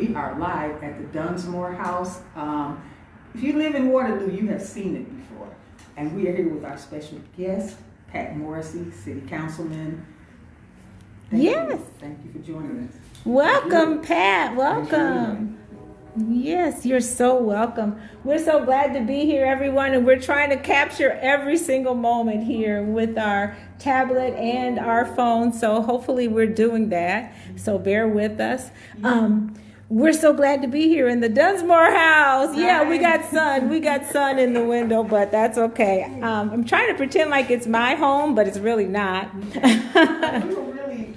we are live at the DUNSMORE House. If you live in Waterloo, you have seen it before. And we are here with our special guest, Pat Morrissey, City Councilman. Thank you for joining us. Welcome, Pat. Welcome. Yes, you're so welcome. We're so glad to be here, everyone, and we're trying to capture every single moment here with our tablet and our phone, so hopefully we're doing that, so bear with us. We're so glad to be here in the DUNSMORE House. Yeah, we got sun in the window, but that's okay. I'm trying to pretend like it's my home, but it's really not. We were really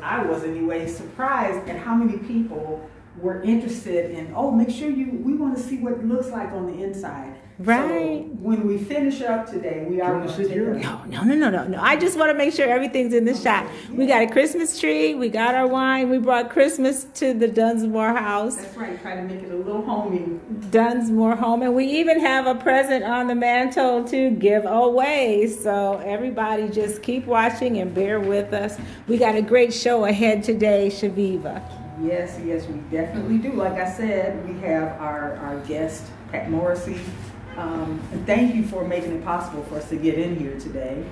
I was anyway, surprised at how many people were interested in, make sure we want to see what it looks like on the inside. Right. So when we finish up today, we are going to take No. I just want to make sure everything's in the shot. We got a Christmas tree. We got our wine. We brought Christmas to the DUNSMORE House. That's right. Try to make it a little homey. DUNSMORE home. And we even have a present on the mantle to give away. So everybody just keep watching and bear with us. We got a great show ahead today, Chaveevah. Yes, we definitely do. Like I said, we have our guest, Pat Morrissey. And thank you for making it possible for us to get in here today.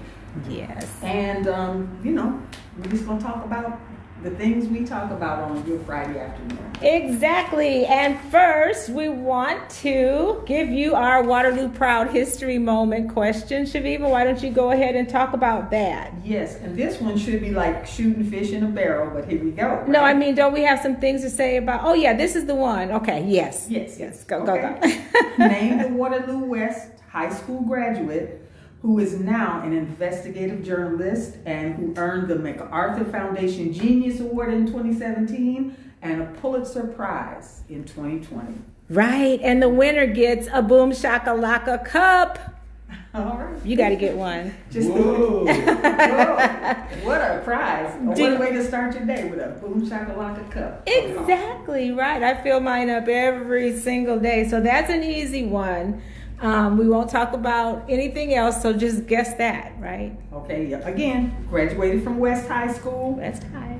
Yes. And, we're just going to talk about the things we talk about on Good Friday afternoon. Exactly. And first, we want to give you our Waterloo Proud History Moment question. Chaveevah, why don't you go ahead and talk about that? Yes, and this one should be like shooting fish in a barrel, but here we go. Right? No, I mean, don't we have some things to say about, this is the one. Okay, yes. Go. Name the Waterloo West High School graduate who is now an investigative journalist and who earned the MacArthur Foundation Genius Award in 2017 and a Pulitzer Prize in 2020. Right, and the winner gets a Boom Shakalaka cup. All right. You got to get one. Whoa. What a prize. What a way to start your day with a Boom Shakalaka cup. Exactly, right. I fill mine up every single day. So that's an easy one. We won't talk about anything else, so just guess that, right? Okay, again, graduated from West High School. West High.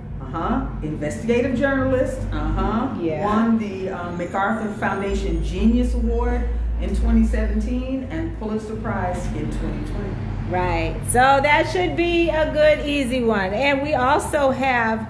Investigative journalist. Yeah. Won the MacArthur Foundation Genius Award in 2017 and Pulitzer Prize in 2020. Right. So that should be a good, easy one. And we also have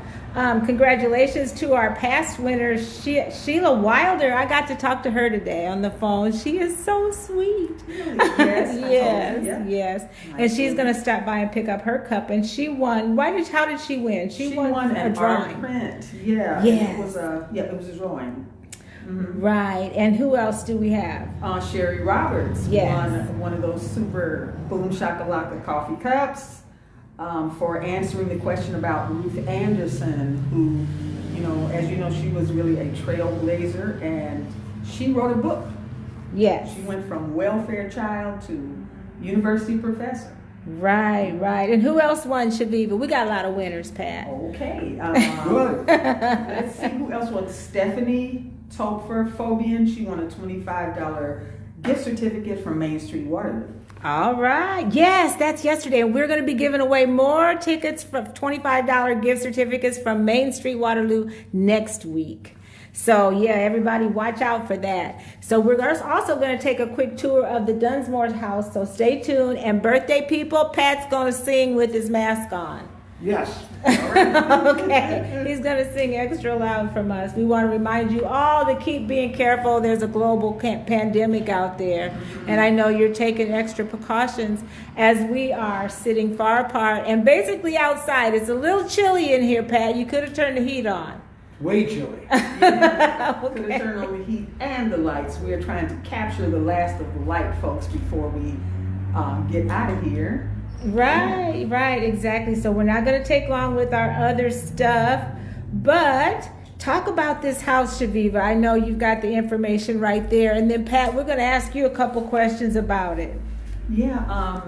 congratulations to our past winner, Sheila Wilder. I got to talk to her today on the phone. She is so sweet. Really? Yes. And she's going to stop by and pick up her cup. And she won. How did she win? She won a drawing. Print. Yeah. Yes. It was a drawing. Mm-hmm. Right. And who else do we have? Sherry Roberts. Yes. Won one of those super Boom Shakalaka coffee cups. For answering the question about Ruth Anderson, who, as you know, she was really a trailblazer, and she wrote a book. Yes. She went from welfare child to university professor. Right. And who else won, Chaveevah? We got a lot of winners, Pat. Okay. Let's see who else won. Stephanie Topher-Fobian. She won a $25 gift certificate from Main Street Waterloo. All right. Yes, that's yesterday. And we're going to be giving away more tickets for $25 gift certificates from Main Street Waterloo next week. So, everybody watch out for that. So we're also going to take a quick tour of the DUNSMORE House. So stay tuned. And birthday people, Pat's going to sing with his mask on. Yes. Okay. He's going to sing extra loud from us. We want to remind you all to keep being careful. There's a global pandemic out there. And I know you're taking extra precautions as we are sitting far apart and basically outside. It's a little chilly in here, Pat. You could have turned the heat on. Way chilly. Could have turned on the heat and the lights. We are trying to capture the last of the light, folks, before we get out of here. Right, exactly. So we're not going to take long with our other stuff, but talk about this house, Chaveevah. I know you've got the information right there. And then, Pat, we're going to ask you a couple questions about it. Yeah,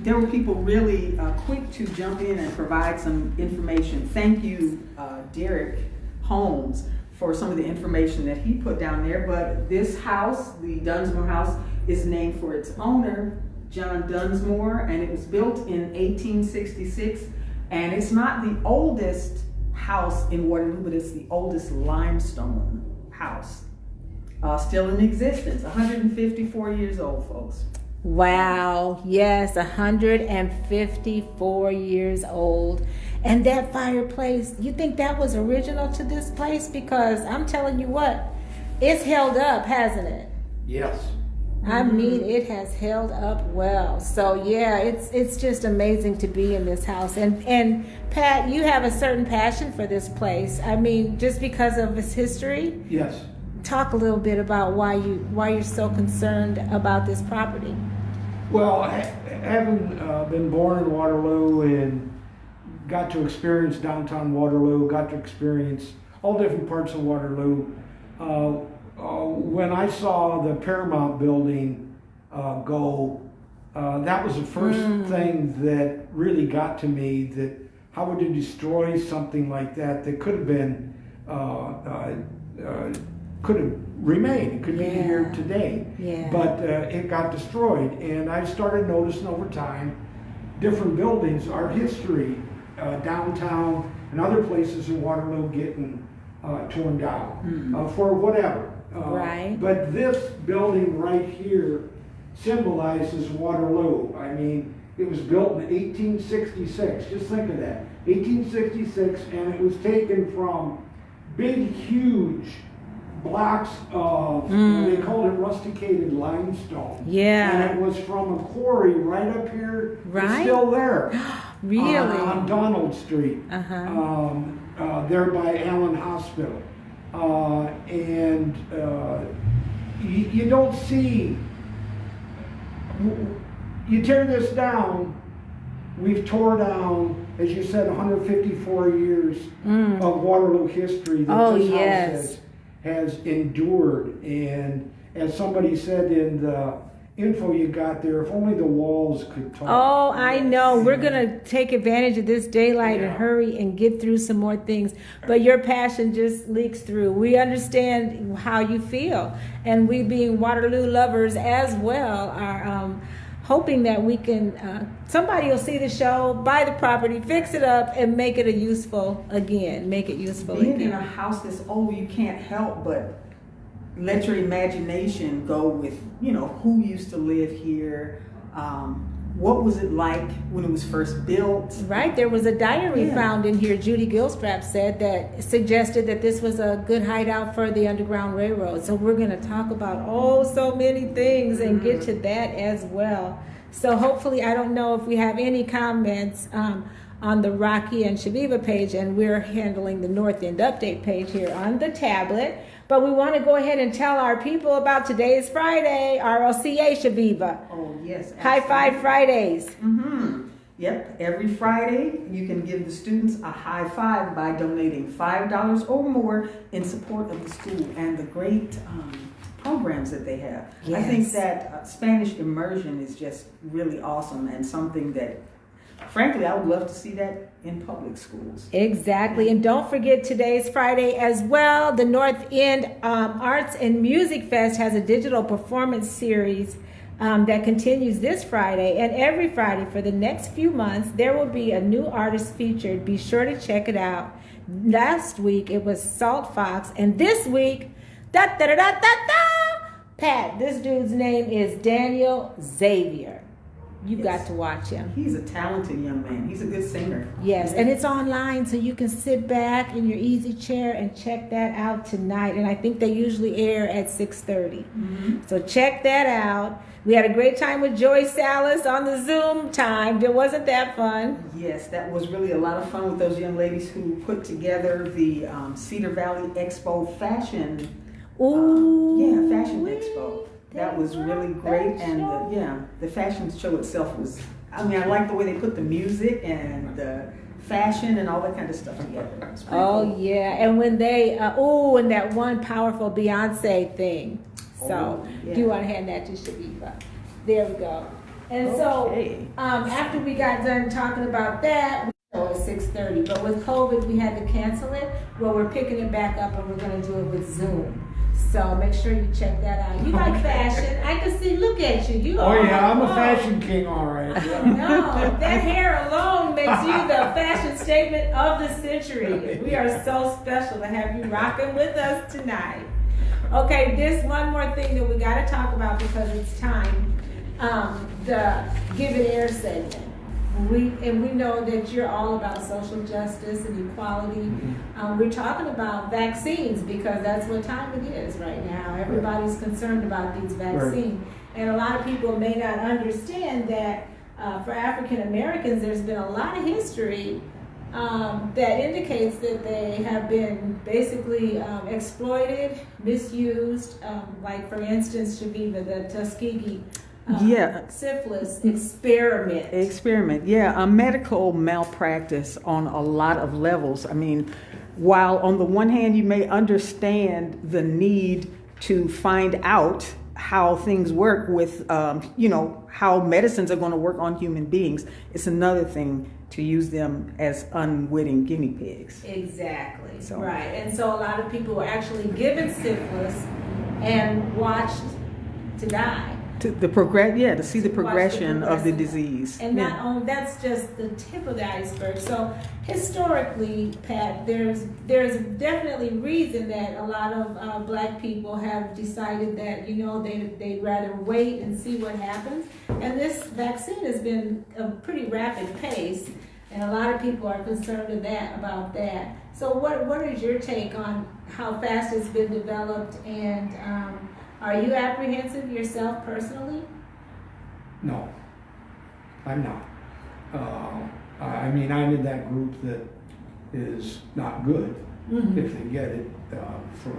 there were people really quick to jump in and provide some information. Thank you, Derek Holmes, for some of the information that he put down there. But this house, the DUNSMORE House, is named for its owner, John Dunsmore, and it was built in 1866, and it's not the oldest house in Waterloo, but it's the oldest limestone house still in existence. 154 years old, folks. Wow, yes, 154 years old. And that fireplace, you think that was original to this place? Because I'm telling you what, it's held up, hasn't it? Yes. I mean, it has held up well. So yeah, it's just amazing to be in this house. And Pat, you have a certain passion for this place. I mean, just because of its history. Yes. Talk a little bit about why you're so concerned about this property. Well, having been born in Waterloo and got to experience downtown Waterloo, got to experience all different parts of Waterloo. When I saw the Paramount building go, that was the first thing that really got to me, that how would you destroy something like that could have been, could have remained, it could be here today. Yeah. But it got destroyed, and I started noticing over time, different buildings, art history, downtown and other places in Waterloo getting torn down for whatever. Right. But this building right here symbolizes Waterloo. I mean, it was built in 1866. Just think of that. 1866, and it was taken from big, huge blocks of, they called it rusticated limestone. Yeah. And it was from a quarry right up here. Right. It's still there. Really? On Donald Street. There by Allen Hospital. And you don't see, you tear this down, we've tore down, as you said, 154 years of Waterloo history that this house has endured. And as somebody said in the info you got there, if only the walls could talk. Oh, I know. We're going to take advantage of this daylight and hurry and get through some more things. But your passion just leaks through. We understand how you feel. And we, being Waterloo lovers as well, are hoping that we can, somebody will see the show, buy the property, fix it up, and make it useful again. Being in a house this old, you can't help but let your imagination go with, who used to live here, what was it like when it was first built. Right, there was a diary found in here, Judy Gilstrap said, that suggested that this was a good hideout for the Underground Railroad. So we're going to talk about so many things and get to that as well. So hopefully, I don't know if we have any comments on the Rocki N Chaveevah page, and we're handling the North End Update page here on the tablet. But we want to go ahead and tell our people about today's Friday, RLCA Chaveevah. Oh, yes. Absolutely. High Five Fridays. Yep, every Friday you can give the students a high five by donating $5 or more in support of the school and the great programs that they have. Yes. I think that Spanish immersion is just really awesome and something that, frankly, I would love to see that in public schools. Exactly. And don't forget today's Friday as well. The North End Arts and Music Fest has a digital performance series that continues this Friday. And every Friday for the next few months, there will be a new artist featured. Be sure to check it out. Last week, it was Salt Fox. And this week, Pat, this dude's name is Daniel Xavier. You got to watch him. He's a talented young man. He's a good singer. Yes, and it's online, so you can sit back in your easy chair and check that out tonight. And I think they usually air at 6:30. So check that out. We had a great time with Joy Salas on the Zoom time. Wasn't that fun? Yes, that was really a lot of fun with those young ladies who put together the Cedar Valley Expo fashion. Fashion Expo. That was really great, and the fashion show itself was, I like the way they put the music and the fashion and all that kind of stuff together. Cool. And when they, and that one powerful Beyonce thing. So, do you want to hand that to Chaveevah? There we go. And so, after we got done talking about that, it was 6:30, but with COVID, we had to cancel it. Well, we're picking it back up, and we're going to do it with Zoom. So make sure you check that out. You like fashion? I can see. Look at you. I'm a fashion king, all right. No, that hair alone makes you the fashion statement of the century. We are so special to have you rocking with us tonight. Okay, there's one more thing that we got to talk about because it's time. The Give It Air segment. We know that you're all about social justice and equality. We're talking about vaccines because that's what time it is right now. Everybody's concerned about these vaccines. And a lot of people may not understand that for African Americans, there's been a lot of history that indicates that they have been basically exploited, misused, like for instance, Chaveevah, the Tuskegee syphilis experiment. Yeah, a medical malpractice on a lot of levels. I mean, while on the one hand you may understand the need to find out how things work with, how medicines are going to work on human beings, it's another thing to use them as unwitting guinea pigs. Exactly. Right. And so a lot of people were actually given syphilis and watched to die. To see the progression of the disease. And not only, that's just the tip of the iceberg. So historically, Pat, there's definitely reason that a lot of black people have decided that, they'd rather wait and see what happens. And this vaccine has been a pretty rapid pace, and a lot of people are concerned about that. So what is your take on how fast it's been developed, and are you apprehensive yourself personally? No, I'm not. I'm in that group that is not good if they get it for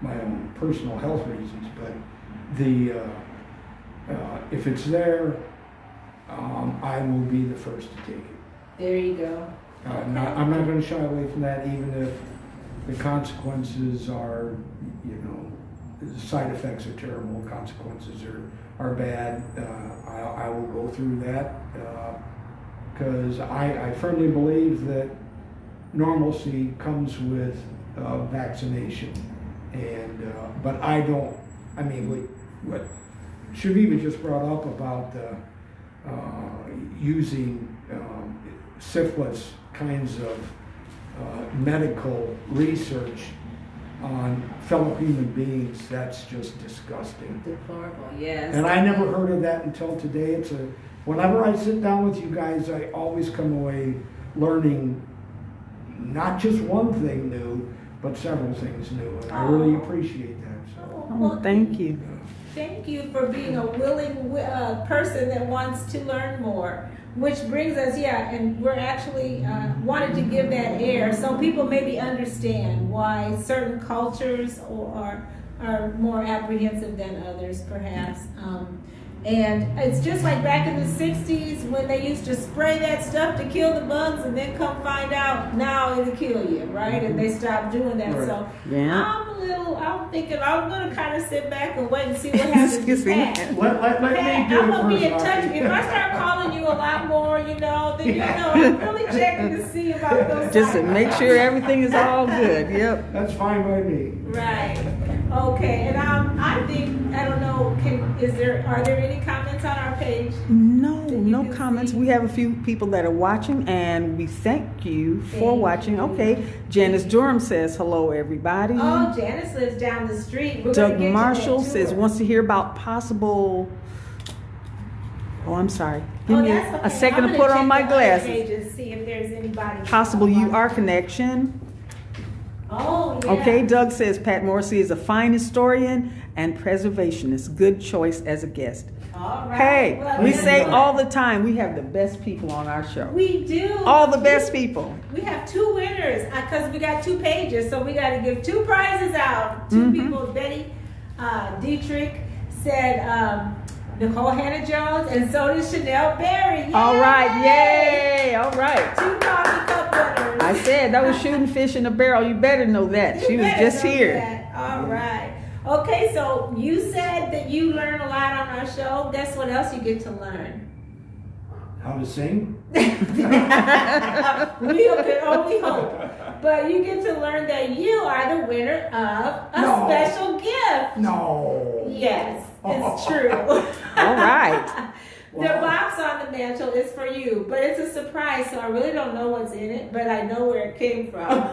my own personal health reasons. But if it's there, I will be the first to take it. There you go. I'm not going to shy away from that, even if the consequences are, the side effects are terrible, consequences are bad. I will go through that because I firmly believe that normalcy comes with vaccination. And but I don't. What Chaveevah just brought up about using syphilis kinds of medical research on fellow human beings, that's just disgusting. Deplorable, yes. And I never heard of that until today. Whenever I sit down with you guys, I always come away learning not just one thing new, but several things new. And I really appreciate that. So. Thank you. Thank you for being a willing person that wants to learn more. Which brings us, and we're actually wanted to give that air so people maybe understand why certain cultures are more apprehensive than others, perhaps. And it's just like back in the 60s when they used to spray that stuff to kill the bugs and then come find out now it'll kill you, right? And they stopped doing that. Right. So I'm thinking I'm going to kind of sit back and wait and see what happens next. Let me do I'm going to be in first, touch. If I start calling you a lot more, then I'm really checking to see about those. Just to make sure everything is all good. Yep. That's fine by me. Right. Okay. And I think, I don't know, are there any comments on our page? No comments. We have a few people that are watching, and we thank you for watching. Okay. Janice Durham says, hello, everybody. Oh, Janice lives down the street. Doug Marshall says, wants to hear about possible... Oh, I'm sorry. Give me a second to put on my glasses. See if there's anybody. Possible UR connection. Oh, yeah. Okay, Doug says Pat Morrissey is a fine historian and preservationist. Good choice as a guest. All right. Hey, well, we say all the time we have the best people on our show. We do. All the best people. We have 2 winners because we got 2 pages, so we got to give 2 prizes out. 2 people. Betty Dietrich said Nicole Hannah-Jones, and so did Chanel Berry. Yay! All right, yay! All right. 2 coffee cup winners. I said that was shooting fish in a barrel. You better know that. She was just here. That. All right. Okay, so you said that you learn a lot on our show. Guess what else you get to learn? How to sing? We can only hope. But you get to learn that you are the winner of a special gift. No. Yes, it's true. All right. The box on the mantle is for you, but it's a surprise, so I really don't know what's in it, but I know where it came from.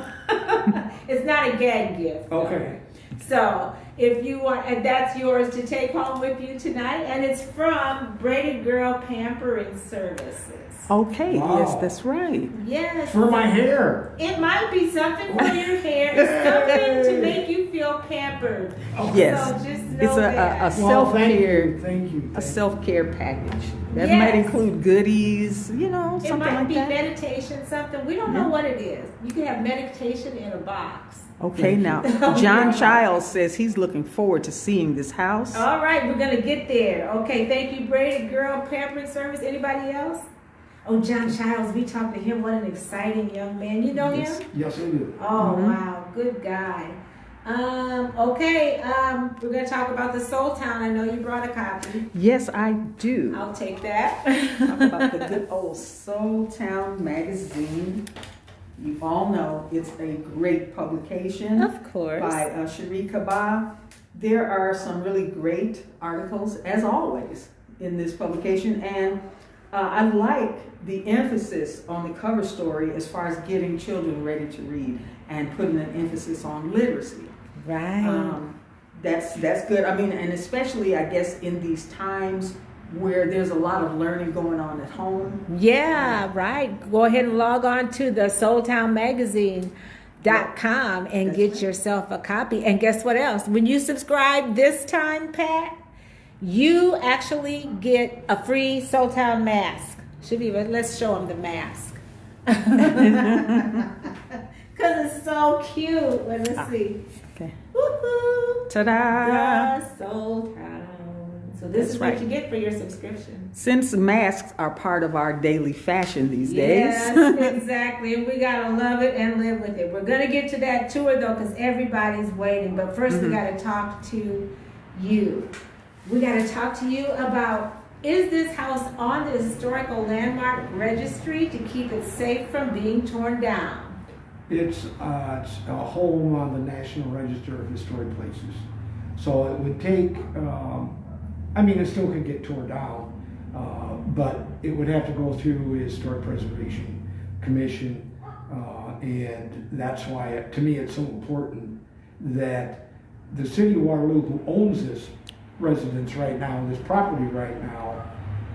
It's not a gag gift. Okay. So if you want, and that's yours to take home with you tonight, and it's from Braided Girl Pampering Services. Okay, Wow. yes, that's right. Yes. For my hair. It might be something for your hair. It's something to make you feel pampered. Yes. So just know It's a that. Well, self-care, Thank you. a self-care package. That Yes. might include goodies, you know, It something might like be that. meditation, something. We don't know what it is. You can have meditation in a box. Okay, now, John Childs says he's looking forward to seeing this house. All right, we're going to get there. Okay, thank you, Braided Girl Pampering Service. Anybody else? Oh, John Childs, we talked to him. What an exciting young man. You know him? Yes, I do. Oh, wow. Good guy. Okay, we're going to talk about the Soul Town. I know you brought a copy. Yes, I do. I'll take that. Talk about the good old Soul Town magazine. You all know it's a great publication. Of course. By Sharika. There are some really great articles, as always, in this publication, and I like the emphasis on the cover story as far as getting children ready to read and putting an emphasis on literacy. Right. That's good. I mean, and especially, I guess, in these times where there's a lot of learning going on at home. Yeah, right. Go ahead and log on to the soultownmagazine.com and get yourself a copy. And guess what else? When you subscribe this time, Pat, you actually get a free Soul Town mask. Chaveevah, let's show them the mask. Because it's so cute. Let me see. Okay. Woohoo! Ta-da! The Soul Town. So this That's is right. what you get for your subscription. Since masks are part of our daily fashion these Yes, days. exactly. And we got to love it and live with it. We're going to get to that tour, though, because everybody's waiting. But first, we got to talk to you. We got to talk to you about, is this house on the Historical Landmark Registry to keep it safe from being torn down? It's a home on the National Register of Historic Places. So it would take, it still could get torn down, but it would have to go through a Historic Preservation Commission, and that's why, to me, it's so important that the city of Waterloo, who owns this residence right now, this property right now,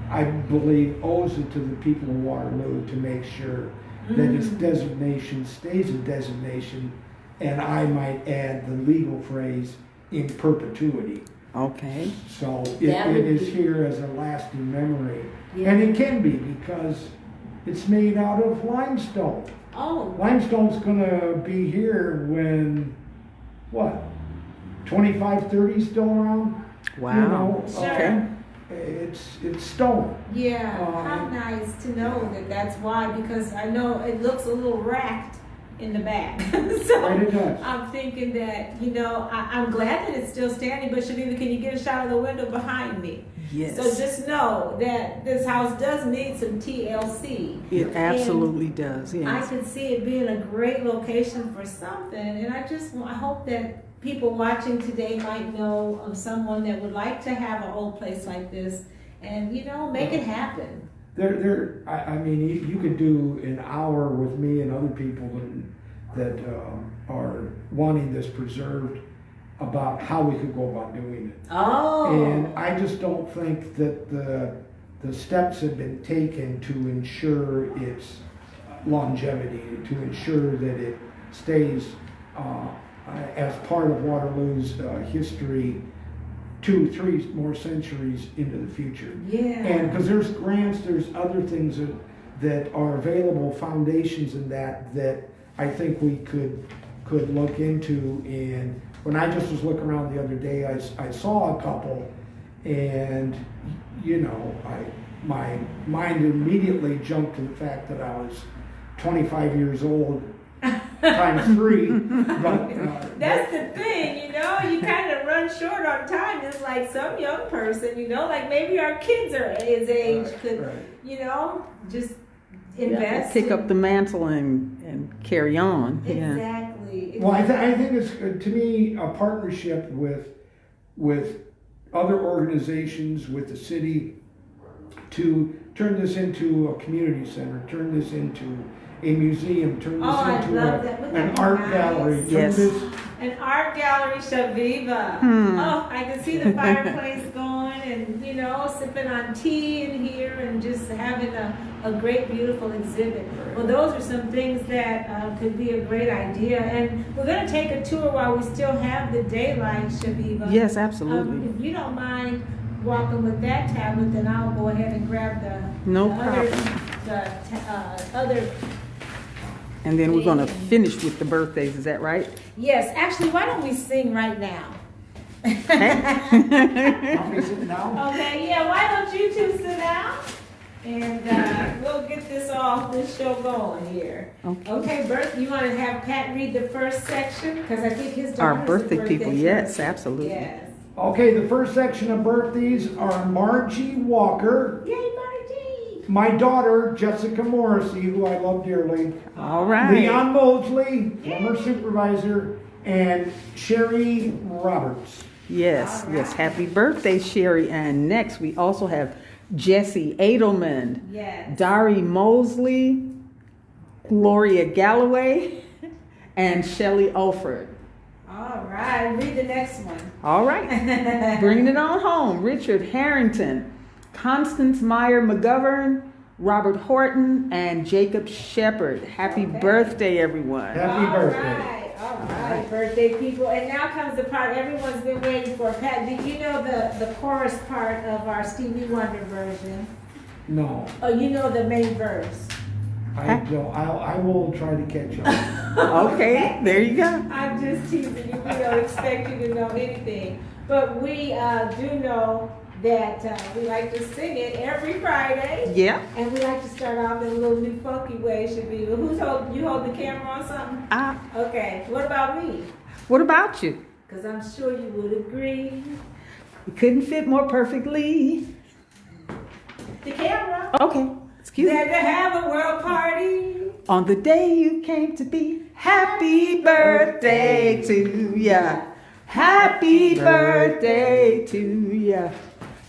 I believe owes it to the people of Waterloo to make sure that its designation stays a designation, and I might add the legal phrase, in perpetuity. Okay. So it is here as a lasting memory. Yeah. And it can be because it's made out of limestone. Oh. Limestone's gonna be here when, 25, 30 still around? Wow. You know, Okay. It's stone. Yeah, how nice to know that that's why, because I know it looks a little racked in the back. So Right, it does. I'm thinking that, I'm glad that it's still standing, but Chaveevah, can you get a shot of the window behind me? Yes. So just know that this house does need some TLC. It absolutely does, I yes. could see it being a great location for something, and I hope that people watching today might know of someone that would like to have an old place like this and, make it happen. You could do an hour with me and other people that are wanting this preserved about how we could go about doing it. Oh. And I just don't think that the steps have been taken to ensure its longevity, to ensure that it stays as part of Waterloo's history 2-3 more centuries into the future. Yeah. And because there's grants, there's other things that are available, foundations and that I think we could look into. And when I just was looking around the other day, I saw a couple, and my mind immediately jumped to the fact that I was 25 years old times 3. But that's the thing, you kind of run short on time. It's like some young person, like maybe our kids are his age could, just invest. Pick up the mantle and carry on. Exactly. Well, I think it's, to me, a partnership with other organizations, with the city, to turn this into a community center, turn this into a museum, turn this into an art gallery. Turn Yes. this, An art gallery, Chaveevah. Oh, I can see the fireplace going and, you know, sipping on tea in here and just having a great, beautiful exhibit. Well, those are some things that could be a great idea. And we're going to take a tour while we still have the daylight, Chaveevah. Yes, absolutely. If you don't mind walking with that tablet, then I'll go ahead and grab No the other. And then we're going to finish with the birthdays. Is that right? Yes, actually, why don't we sing right now? want me to sit down? Okay, yeah, why don't you two sit down? And we'll get this show going here. Okay, Bert, you want to have Pat read the first section? Because I think his Our daughter's birthday people, yes, person. absolutely. Yes. Okay, the first section of birthdays are Margie Walker, Yay, Margie! my daughter Jessica Morrissey, who I love dearly, All right. Leon Mosley, former supervisor, and Sherry Roberts. Yes, All yes. right. Happy birthday, Sherry. And next we also have Jesse Edelman, Yes. Dari Mosley, Gloria Galloway, and Shelley Alford. All right, read the next one. All right. Bringing it on home. Richard Harrington, Constance Meyer McGovern, Robert Horton, and Jacob Shepard. Happy Okay. birthday, everyone. Happy birthday. All right, birthday people. And now comes the part everyone's been waiting for. Pat, did you know the chorus part of our Stevie Wonder version? No, Oh, you know the main verse. I don't. I will try to catch up. Okay, there you go. I'm just teasing you. We don't expect you to know anything. But we do know that we like to sing it every Friday. Yeah. And we like to start off in a little new funky way, Chaveevah. You hold the camera on something? Okay. What about me? What about you? Because I'm sure you would agree. You couldn't fit more perfectly. The camera. Okay, excuse me. Glad to have a world party. On the day you came to be, happy birthday to ya. Happy birthday to ya.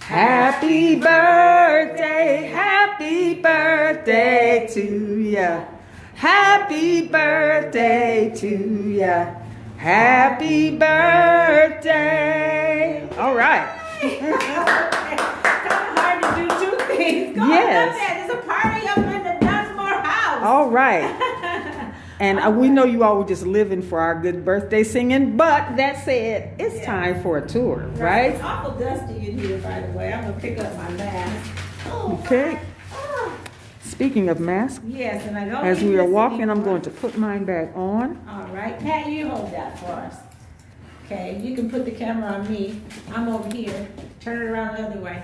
Happy birthday to ya. Happy birthday to ya. Happy birthday. All right. Kind of hard to do two things. Go Yes. on, there's a party up in the Dunsmore house. All right. And we know you all were just living for our good birthday singing, but that said, it's time for a tour, right? It's awful dusty in here, by the way. I'm going to pick up my mask. Oh, Okay. ah. Speaking of masks, Yes, and I don't as need we are this walking, I'm anymore. going to put mine back on. All right. Pat, you hold that for us. Okay, you can put the camera on me. I'm over here. Turn it around the other way.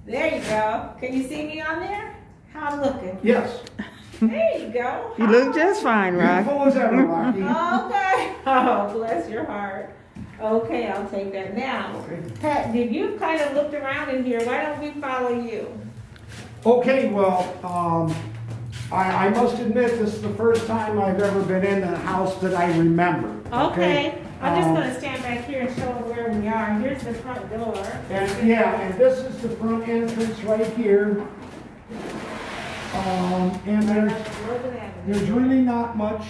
There you go. Can you see me on there? How I'm looking? Yes. There you go. You look just fine, Rock. Beautiful as ever, Rocky. Okay. Oh, bless your heart. Okay, I'll take that now. Okay. Pat, if you've kind of looked around in here, why don't we follow you? Okay, well, I must admit this is the first time I've ever been in a house that I remember. Okay. I'm just going to stand back here and show them where we are. Here's the front door. And yeah, and this is the front entrance right here. And there's really not much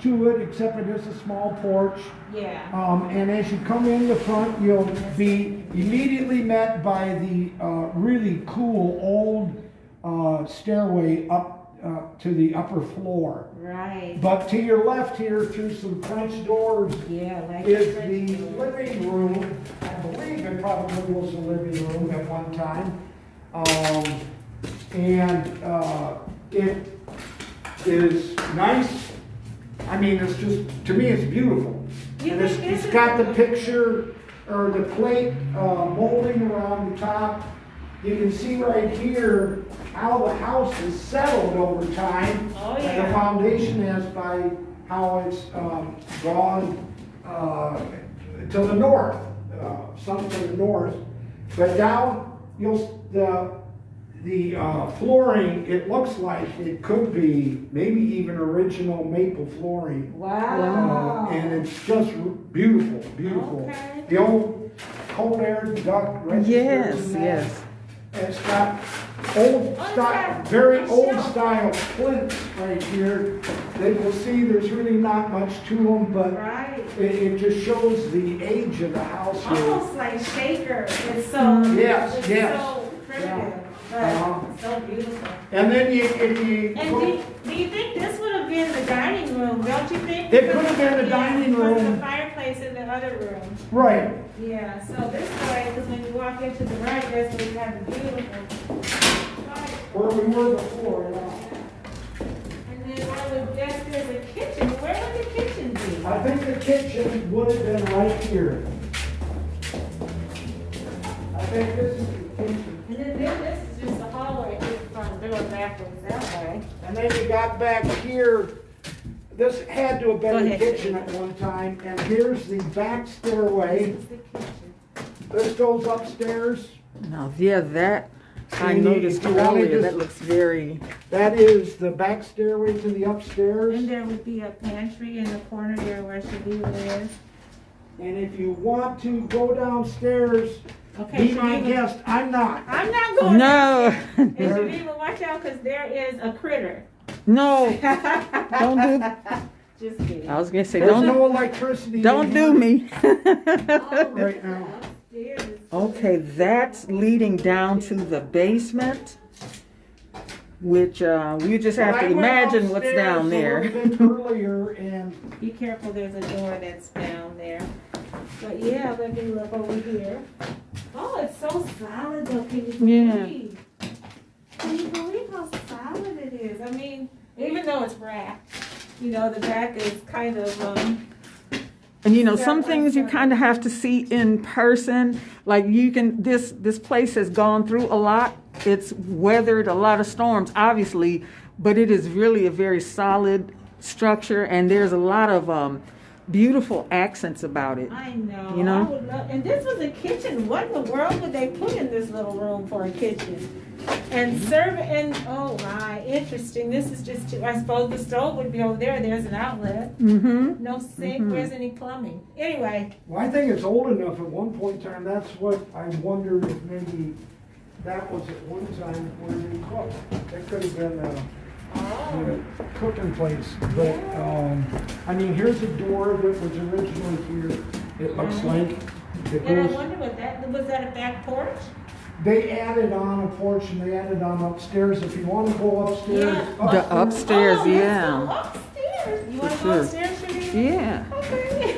to it except it is a small porch. Yeah. And as you come in the front, you'll be immediately met by the really cool old stairway up to the upper floor. Right. But to your left here, through some French doors, Yeah, like is the living room. I believe it probably was a living room at one time. It is nice. I mean, it's just, to me, it's beautiful. You And think it's this got is- the picture, or the plate molding around the top. You can see right here how the house is settled over time. Oh, And yeah. the foundation is by how it's gone to the north, some to the north. But down, the flooring, it looks like it could be maybe even original maple flooring. Wow. And it's just beautiful, beautiful. Okay. The old cold air duct registers Yes, and that. yes. And it's got old style, very old style plinths right here. They will see there's really not much to them, but Right. it just shows the age of the house here. Almost like shaker. It's so, Yes, it's yes. so primitive, Uh-huh. but so beautiful. And then if you And do you think this would have been the dining room, don't you think? It could have been the dining Because room. the fireplace in the other room. right, Yeah, so this way, because when you walk into the right, that's where you have the beautiful. where we were before, And then I would guess there's a kitchen. Where would the kitchen be? I think the kitchen would have been right here. I think this is the kitchen. And then this is just a hallway to the front door backwards that way. And then you got back here, this had to have Go been the ahead. kitchen at one time, and here's the back stairway. This is the kitchen. This goes upstairs. Now, yeah, that, I See, noticed you wanna earlier, just- that looks very, That is the back stairway to the And upstairs. there would be a pantry in the corner there where Chaveevah is. And if you want to go downstairs, Okay, be my Chaveevah. guest, I'm not. I'm not going. no, And Chaveevah, watch out, because there is a critter. no, don't do, Just kidding. I was gonna say, There's don't, no electricity. don't in do here me. Right now. Upstairs is- Okay, that's leading down to the basement, which, we just have I to went imagine what's upstairs down a there. little bit earlier, and Be careful, there's a door that's down there. But yeah, let me look over here. Oh, it's so solid though, can you believe? Can you believe how solid it is? I mean, even though it's wrapped, you know, the back is kind of, And you know, some things you kind of have to see in person. Like you can, this place has gone through a lot. It's weathered a lot of storms, obviously, but it is really a very solid structure, and there's a lot of beautiful accents about it. I know. You know? I would love, and this was a kitchen. What in the world would they put in this little room for a kitchen? And serve, and oh my, interesting. This is just, I suppose the stove would be over there. There's an outlet. Mm-hmm. No sink. Where's any plumbing? Anyway, well, I think it's old enough at one point in time. That's what I wondered if maybe that was at one time where they cooked. It could have been a cooking place. But, I mean, here's a door that was originally here. It looks like it and I goes. wonder what that was. That a back porch? They added on a porch and they added on upstairs. If you want to go upstairs. Yeah. The upstairs, Oh, yeah. let's go upstairs. You want to For go sure. upstairs, Shanice? Yeah. Okay.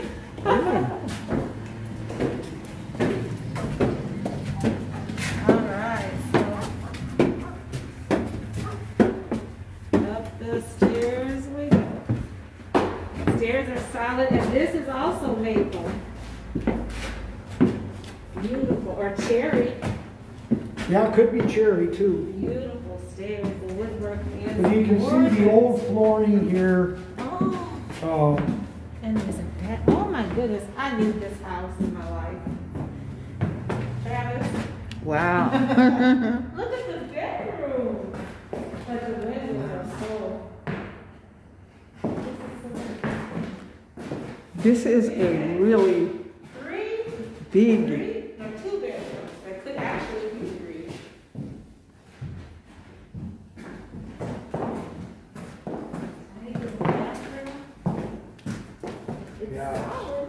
All right, so up the stairs we go. Stairs are solid, and this is also maple. Beautiful, or cherry. Yeah, it could be cherry too. Beautiful stairs, the woodwork is But you can see the old flooring here. Oh, Um, and there's a bed. Oh my goodness, I need this house in my life. Travis. Wow. Look at the bedroom. But the windows are so. This is a really Three? big, Three? No, two bedrooms. That could actually be three. I think it's a bathroom. It's Yeah. solid.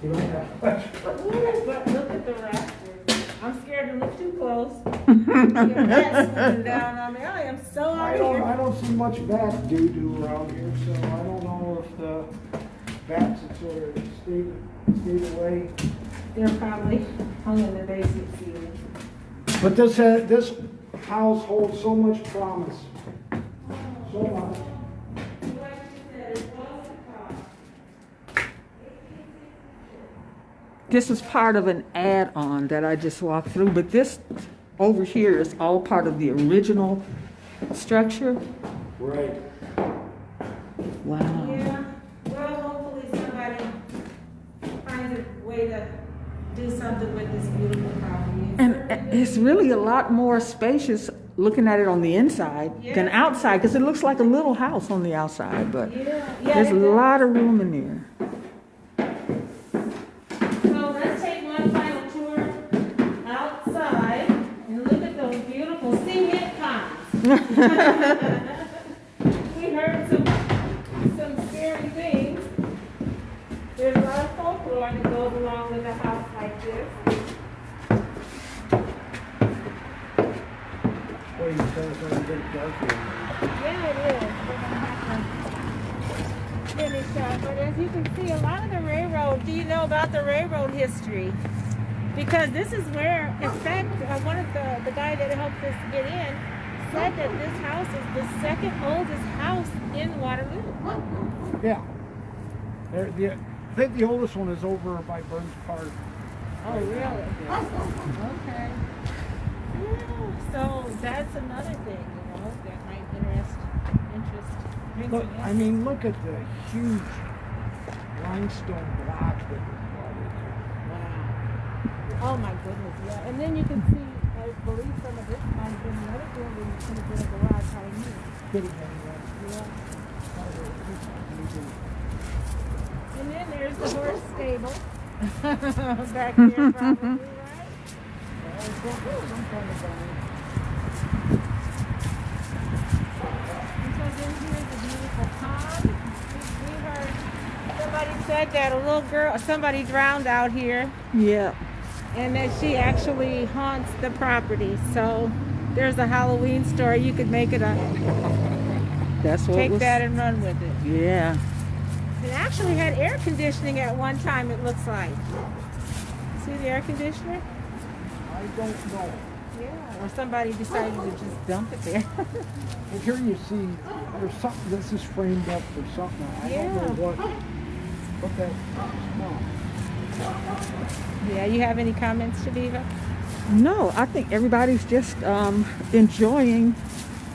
you don't have much. Ooh, but look at the rafters. I'm scared to look too close. Your rat's swooping down on me. I am so I out don't, I here. don't see much bat doo-doo around here, so I don't know if the bats have sort of stayed away. They're probably hung in the basement ceiling. But this house holds so much promise. So much. Like you said, it was a car. this is part of an add-on that I just walked through, but this over here is all part of the original structure. Right. Wow. Yeah, well, hopefully somebody finds a way to do something with this beautiful property. And it's really a lot more spacious looking at it on the inside than Yeah. outside, because it looks like a little house on the outside, but Yeah, there's a it does. lot of room in there. So let's take one final tour outside and look at those We heard some scary things. There's a lot of folklore that goes along with a house like this. Well, you tell us how to get dark here. Yeah, it is. We're gonna have to finish up. But as you can see, a lot of the railroad, do you know about the railroad history? Because this is where, in fact, one of the guy that helped us get in said that this house is the second oldest house in Waterloo. Yeah. I think the oldest one is over by Burns Park. Oh, really? Okay. Yeah, so that's another thing, that might bring Look, some I mean, look at the huge limestone block that was brought in here. Wow. Oh my goodness, yeah. And then you can see, I believe some of this might have been the other building that could have been a garage right here. Could have been, Yeah. yeah. And then there's the horse stable. Back there probably, right? And so then here's a beautiful pond. We heard somebody said that a little girl, somebody drowned out here. Yeah. And that she actually haunts the property. So there's a Halloween story. You could make it up. That's what Take was, that and run with it. Yeah. It actually had air conditioning at one time, it looks like. See the air conditioner? I don't know. Yeah. Or somebody decided to just dump it there. But here you see, there's something, this is framed up for something. I don't know what that is. Yeah, you have any comments, Chaveevah? No, I think everybody's just enjoying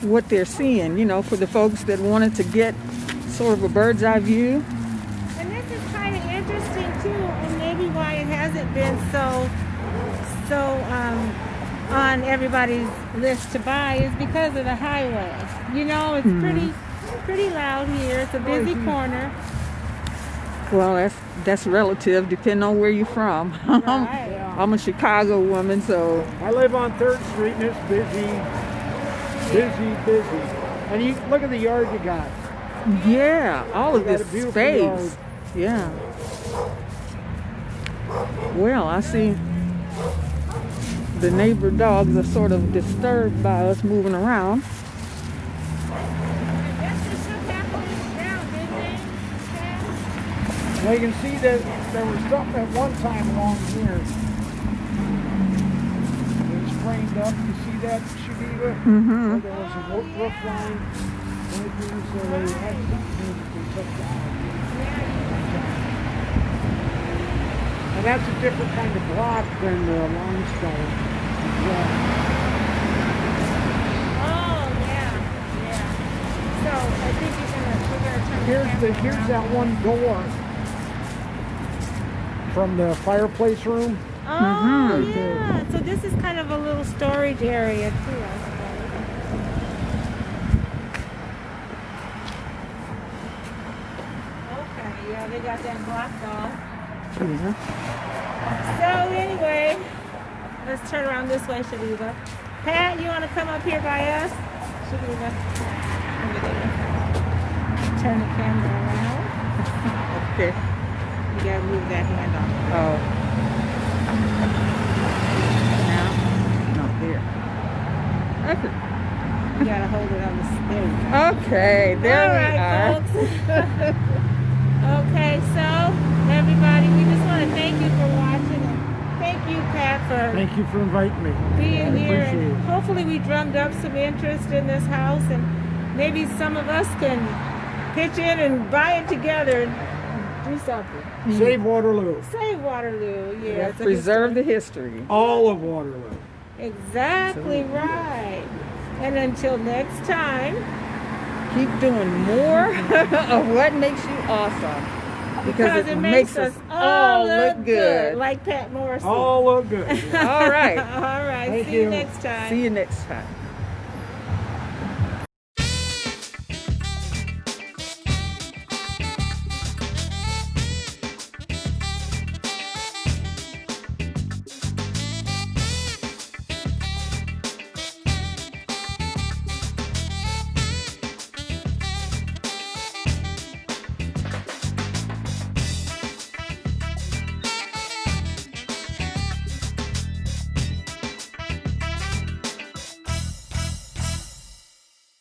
what they're seeing, for the folks that wanted to get sort of a bird's eye view. And this is kind of interesting too, and maybe why it hasn't been so on everybody's list to buy is because of the highway. It's pretty loud here. It's a busy corner. Well, that's relative, depending on where you're from. Right. I'm a Chicago woman, so I live on 3rd Street and it's busy. And you look at the yard you got. yeah, all of You got this a beautiful space. yard. Yeah. Well, I see the neighbor dogs are sort of disturbed by us moving around. Well, you can see that there was something at one time along here. It was framed up. You see that, Chaveevah? Mm-hmm. There was a roof line right here, so they had something that they took down. And that's a different kind of block than the limestone. Yeah. Oh yeah. So I think we're gonna turn Here's that one door from the fireplace room. Oh yeah. So this is kind of a little storage area too, I suppose. Okay, yeah, they got that blocked off. Yeah. So anyway, let's turn around this way, Chaveevah. Pat, you want to come up here by us? Chaveevah, over there. Turn the camera around. Okay. You gotta move that hand off. Oh. Now? Not there. You gotta hold it on the stake. Okay, there we are. Folks. Okay, so everybody, we just want to thank you for watching and thank you, Pat, for Thank you for inviting me. being I here. appreciate And it. hopefully we drummed up some interest in this house, and maybe some of us can pitch in and buy it together and do something. Save Waterloo. Save Waterloo, yeah. It's a Preserve the history. history. All of Waterloo. Exactly right. And until next time, Keep doing more of what makes you awesome. because it makes us all look good, like Pat Morrissey. All look good. All right. All right. Thank See you you. next time. See you next time.